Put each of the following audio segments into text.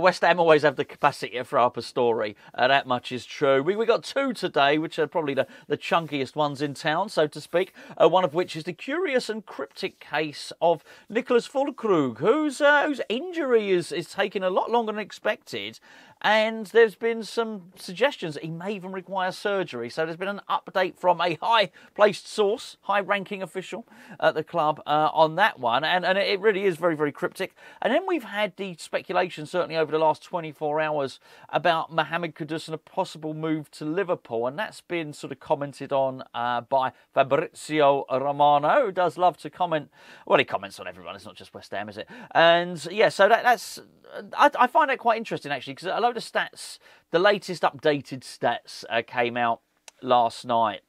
West Ham always have the capacity to throw up a story. That much is true. We got two today, which are probably the chunkiest ones in town, so to speak. One of which is the curious and cryptic case of Niclas Fullkrug, whose injury is taking a lot longer than expected. And there's been some suggestions that he may even require surgery. So there's been an update from a high-placed source, high-ranking official at the club on that one. And it really is very, very cryptic. And then we've had the speculation, certainly over the last 24 hours, about Mohammed Kudus and a possible move to Liverpool. And that's been sort of commented on by Fabrizio Romano, who does love to comment. Well, he comments on everyone. It's not just West Ham, is it? And yeah, so that's... I find that quite interesting, actually, because a load of stats, the latest updated stats came out last night,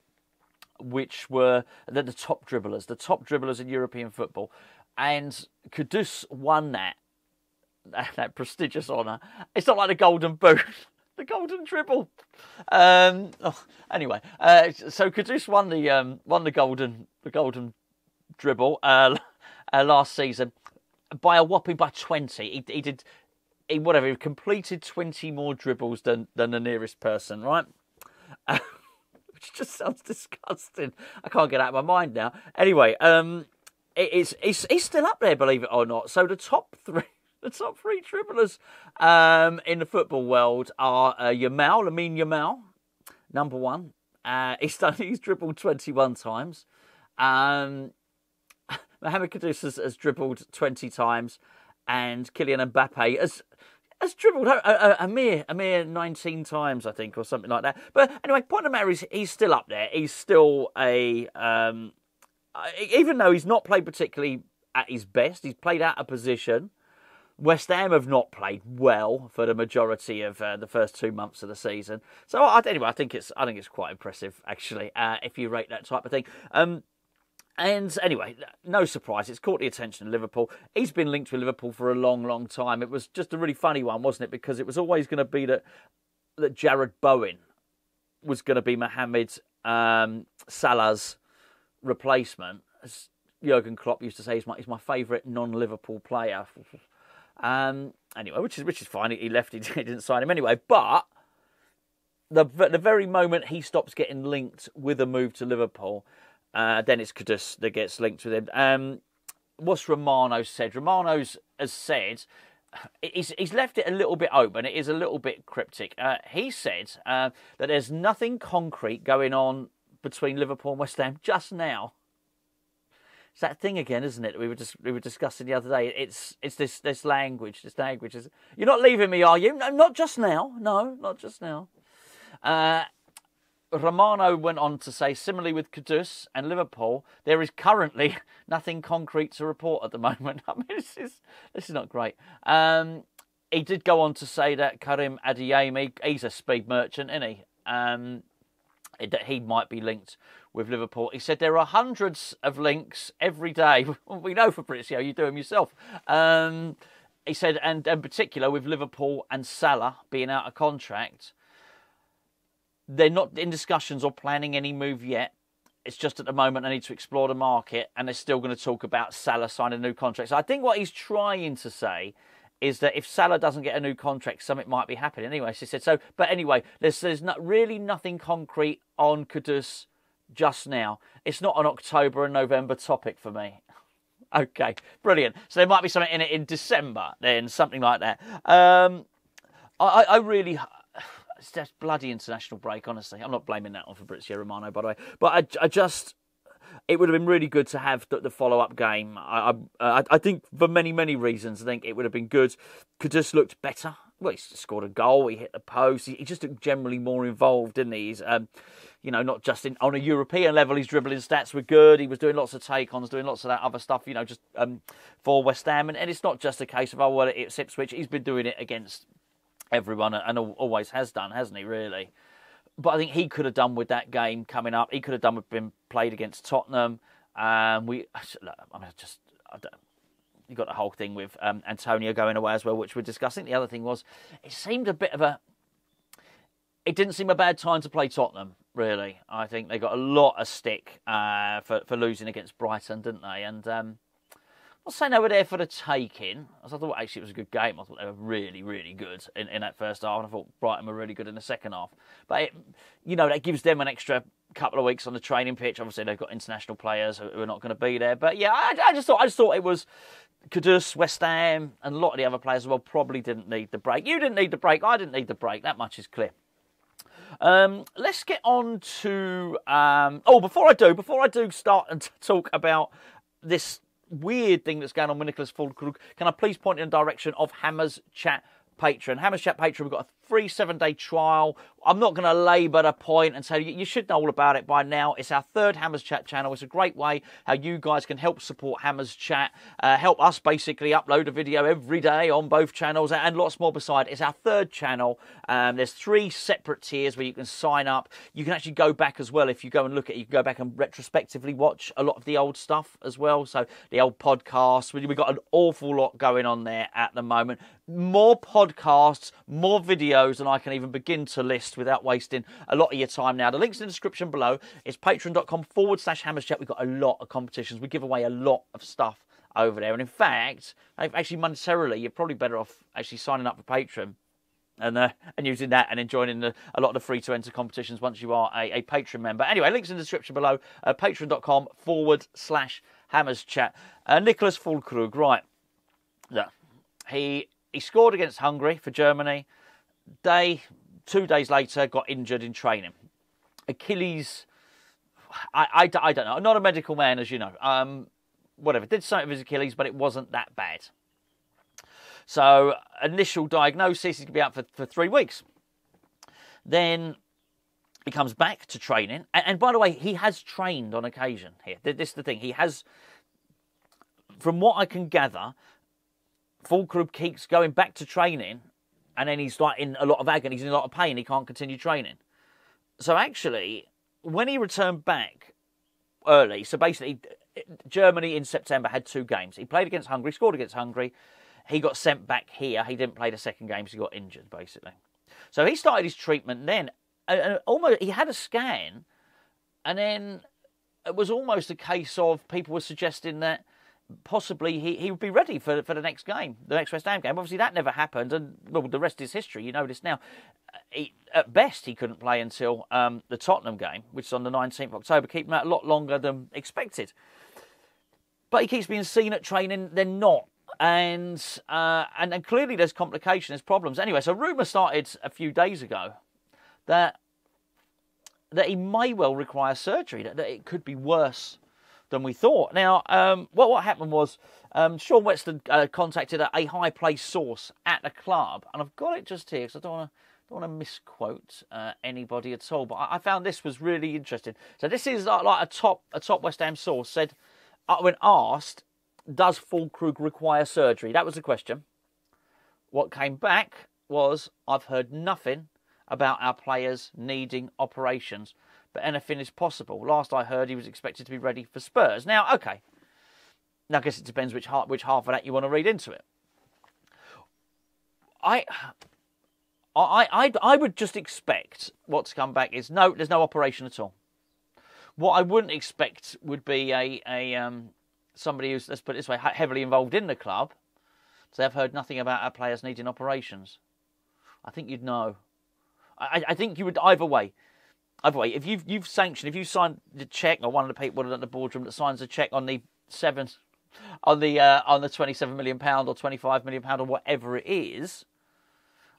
which were the top dribblers in European football. And Kudus won that prestigious honour. It's not like the Golden Boot, the Golden Dribble. Anyway, so Kudus won the Golden Dribble last season by a whopping 20. He completed 20 more dribbles than the nearest person, right? Which just sounds disgusting. I can't get it out of my mind now. Anyway, he's still up there, believe it or not. So the top three dribblers in the football world are Lamine Yamal, number one. He's dribbled 21 times. Mohammed Kudus has dribbled 20 times, and Kylian Mbappe has dribbled a mere 19 times, I think, or something like that. But anyway, point of the matter is he's still up there. He's still even though he's not played particularly at his best, he's played out of position. West Ham have not played well for the majority of the first 2 months of the season. So I think it's quite impressive, actually, if you rate that type of thing. And anyway, no surprise, it's caught the attention of Liverpool. He's been linked with Liverpool for a long, long time. It was just a really funny one, wasn't it? Because it was always going to be that Jared Bowen was going to be Mohamed Salah's replacement. As Jurgen Klopp used to say, he's my favourite non-Liverpool player. Anyway, which is fine. He left, he didn't sign him anyway. But the very moment he stops getting linked with a move to Liverpool, then it's Kudus that gets linked with him. What's Romano said? Romano has said, he's left it a little bit open. It is a little bit cryptic. He said that there's nothing concrete going on between Liverpool and West Ham just now. It's that thing again, isn't it? We were discussing the other day. It's this language. This language is. You're not leaving me, are you? No, not just now. No, not just now. Romano went on to say, similarly with Kudus and Liverpool, there is currently nothing concrete to report at the moment. I mean, this is not great. He did go on to say that Karim Adeyemi, he's a speed merchant, isn't he? That he might be linked with Liverpool. He said there are hundreds of links every day. We know, Fabrizio, you do them yourself. He said, and in particular with Liverpool and Salah being out of contract, they're not in discussions or planning any move yet. It's just at the moment they need to explore the market, and they're still going to talk about Salah signing a new contract. So I think what he's trying to say is that if Salah doesn't get a new contract, something might be happening. Anyway, she said so. But anyway, there's not really nothing concrete on Kudus just now. It's not an October and November topic for me. Okay, brilliant. So there might be something in it in December, then something like that. I really. It's just bloody international break, honestly. I'm not blaming that on Fabrizio Romano, by the way. But I just... It would have been really good to have the follow-up game. I think for many, many reasons, I think it would have been good. Kudus looked better. Well, he scored a goal. He hit the post. He just looked generally more involved, didn't he? He's, not just on a European level, his dribbling stats were good. He was doing lots of take-ons, doing lots of that other stuff, just for West Ham. And it's not just a case of, it's Ipswich. He's been doing it against everyone and always has done, hasn't he, really? But I think he could have done with that game coming up. He could have done with being played against Tottenham. You got the whole thing with Antonio going away as well, which we're discussing. The other thing was, it didn't seem a bad time to play Tottenham, really. I think they got a lot of stick for losing against Brighton, didn't they? And not saying they were there for the taking. I thought actually it was a good game. I thought they were really, really good in that first half. And I thought Brighton were really good in the second half. But, that gives them an extra couple of weeks on the training pitch. Obviously, they've got international players who are not going to be there. But, yeah, I just thought it was Kudus, West Ham, and a lot of the other players as well probably didn't need the break. You didn't need the break. I didn't need the break. That much is clear. Let's get on to... before I do start and talk about this weird thing that's going on with Niclas Fullkrug, can I please point in the direction of Hammers Chat Patreon? Hammers Chat Patreon, we've got a free 7-day trial. I'm not going to labour the point and say you should know all about it by now. It's our third Hammers Chat channel. It's a great way how you guys can help support Hammers Chat, help us basically upload a video every day on both channels and lots more beside. It's our third channel. There's 3 separate tiers where you can sign up. You can actually go back as well. If you go and look at it, you can go back and retrospectively watch a lot of the old stuff as well. So the old podcasts. We've got an awful lot going on there at the moment. More podcasts, more videos than I can even begin to list without wasting a lot of your time now. The link's in the description below. It's patreon.com/HammersChat. We've got a lot of competitions. We give away a lot of stuff over there. And in fact, actually monetarily, you're probably better off actually signing up for Patreon and using that and enjoying a lot of the free-to-enter competitions once you are a Patreon member. Anyway, links in the description below. Patreon.com/HammersChat. Niclas Fullkrug, right. Yeah. He scored against Hungary for Germany. 2 days later, got injured in training. Achilles, I don't know. I'm not a medical man, as you know. Whatever. Did something with his Achilles, but it wasn't that bad. So, initial diagnosis, he's going to be out for 3 weeks. Then he comes back to training. And by the way, he has trained on occasion here. This is the thing. He has, from what I can gather, Fullkrug keeps going back to training, and then he's like in a lot of agony, he's in a lot of pain, he can't continue training. So actually, when he returned back early, so basically Germany in September had 2 games. He played against Hungary, scored against Hungary. He got sent back here. He didn't play the second game, so he got injured, basically. So he started his treatment then. Almost, he had a scan, and then it was almost a case of people were suggesting that possibly he would be ready for the next game, the next West Ham game. Obviously, that never happened, and well, the rest is history. You know this now. At best, he couldn't play until the Tottenham game, which is on the 19th of October, keeping him out a lot longer than expected. But he keeps being seen at training, then not. And clearly there's complications, there's problems. Anyway, so rumour started a few days ago that he may well require surgery, that it could be worse than we thought. Now, what happened was Sean Weston contacted a high-placed source at the club, and I've got it just here because I don't want to misquote anybody at all. But I found this was really interesting. So this is like a top West Ham source said, when asked, does Fullkrug require surgery? That was the question. What came back was, I've heard nothing about our players needing operations, but anything is possible. Last I heard, he was expected to be ready for Spurs. Now, okay. Now, I guess it depends which half of that you want to read into it. I would just expect what to come back is, no, there's no operation at all. What I wouldn't expect would be somebody who's, let's put it this way, heavily involved in the club. So they've heard nothing about our players needing operations. I think you'd know. I think you would either way. If you've sanctioned, if you signed the cheque, or one of the people at the boardroom that signs a cheque on the on the £27 million or £25 million or whatever it is,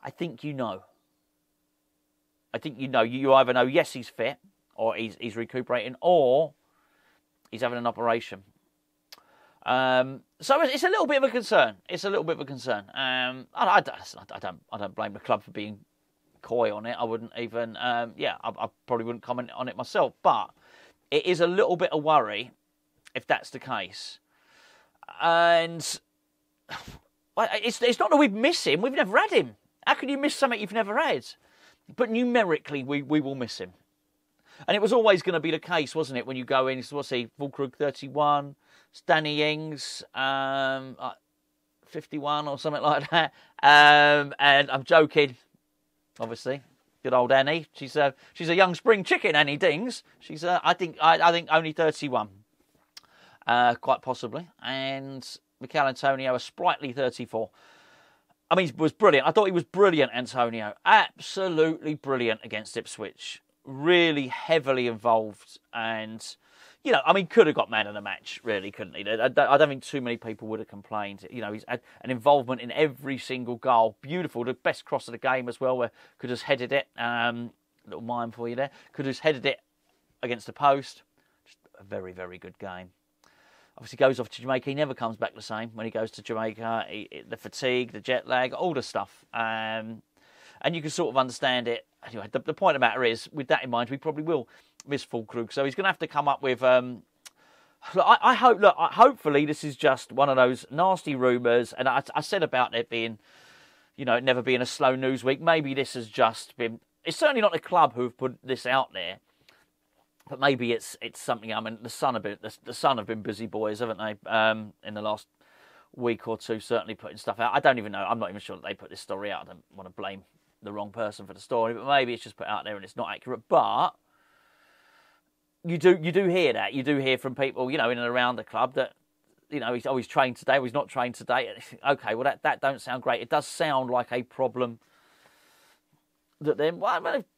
I think you know. You either know, yes, he's fit, or he's recuperating, or he's having an operation. So it's a little bit of a concern. I don't blame the club for being coy on it. I wouldn't even, I probably wouldn't comment on it myself. But it is a little bit of worry if that's the case. And it's not that we miss him. We've never had him. How can you miss something you've never had? But numerically, we will miss him. And it was always going to be the case, wasn't it? When you go in, what's he? Fullkrug 31, Danny Ings 51 or something like that. And I'm joking, obviously. Good old Annie. She's a young spring chicken, Annie Dings. I think only 31, quite possibly. And Mikel Antonio, a sprightly 34. I mean, he was brilliant. I thought he was brilliant, Antonio. Absolutely brilliant against Ipswich. Really heavily involved. And, you know, I mean, could have got man of the match, really, couldn't he? I don't think too many people would have complained. You know, he's had an involvement in every single goal. Beautiful. The best cross of the game as well, where Kudus headed it. Little mime for you there. Kudus headed it against the post. Just a very, very good game. Obviously goes off to Jamaica. He never comes back the same when he goes to Jamaica. The fatigue, the jet lag, all the stuff. And you can sort of understand it. Anyway, the point of the matter is, with that in mind, we probably will miss Fullkrug. So he's going to have to come up with... I hope. Look, hopefully this is just one of those nasty rumours. And I said about it being, you know, it never being a slow news week. Maybe this has just been... It's certainly not the club who've put this out there. But maybe it's something. I mean, the Sun have been busy boys, haven't they? In the last week or two, certainly putting stuff out. I don't even know. I'm not even sure that they put this story out. I don't want to blame the wrong person for the story, but maybe it's just put out there and it's not accurate. But you do hear that. You do hear from people, you know, in and around the club that, you know, he's trained today, or he's not trained today. Okay, well that don't sound great. It does sound like a problem that they're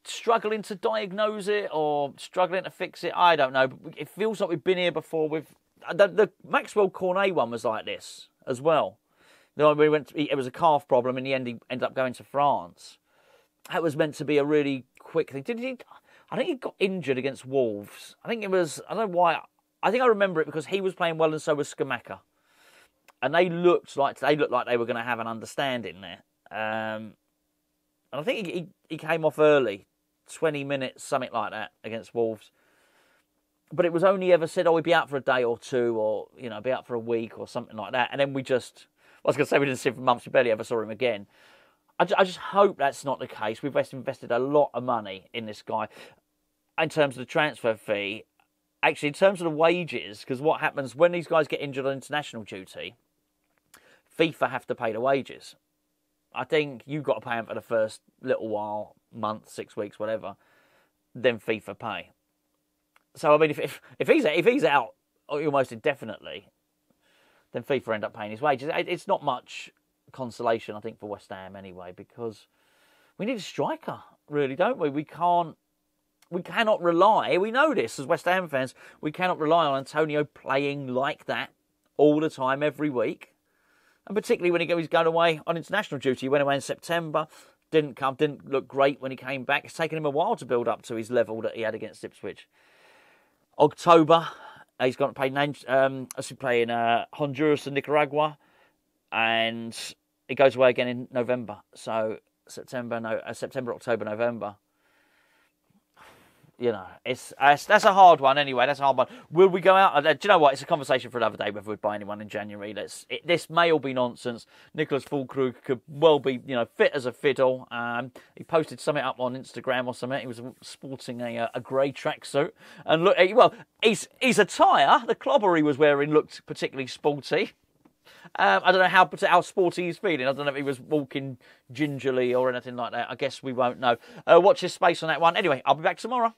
struggling to diagnose it or struggling to fix it. I don't know. But it feels like we've been here before with... The Maxwell Cornet one was like this as well. It was a calf problem. In the end, he ended up going to France. That was meant to be a really quick thing. I think he got injured against Wolves. I think it was... I don't know why. I think I remember it because he was playing well and so was Skamaka. And they looked like they were going to have an understanding there. And I think he came off early, 20 minutes, something like that, against Wolves. But it was only ever said, he'd be out for a day or two, or, you know, be out for a week or something like that. And then I was going to say we didn't see him for months, we barely ever saw him again. I just hope that's not the case. We've invested a lot of money in this guy in terms of the transfer fee. Actually, in terms of the wages, because what happens when these guys get injured on international duty, FIFA have to pay the wages. I think you've got to pay him for the first little while, month, 6 weeks, whatever. Then FIFA pay. So I mean, if he's out almost indefinitely, then FIFA end up paying his wages. It's not much consolation, I think, for West Ham anyway, because we need a striker, really, don't we? We cannot rely. We know this as West Ham fans. We cannot rely on Antonio playing like that all the time, every week. And particularly when he's going away on international duty. He went away in September, didn't look great when he came back. It's taken him a while to build up to his level that he had against Ipswich. October, he's got to play in Honduras and Nicaragua, and he goes away again in November. So September, October, November. You know, that's a hard one anyway. That's a hard one. Will we go out? Do you know what? It's a conversation for another day whether we'd buy anyone in January. This may all be nonsense. Niclas Fullkrug could well be, you know, fit as a fiddle. He posted something up on Instagram or something. He was sporting a grey tracksuit. And look, well, his attire, the clobber he was wearing, looked particularly sporty. I don't know how sporty he's feeling. I don't know if he was walking gingerly or anything like that. I guess we won't know. Watch his space on that one. Anyway, I'll be back tomorrow.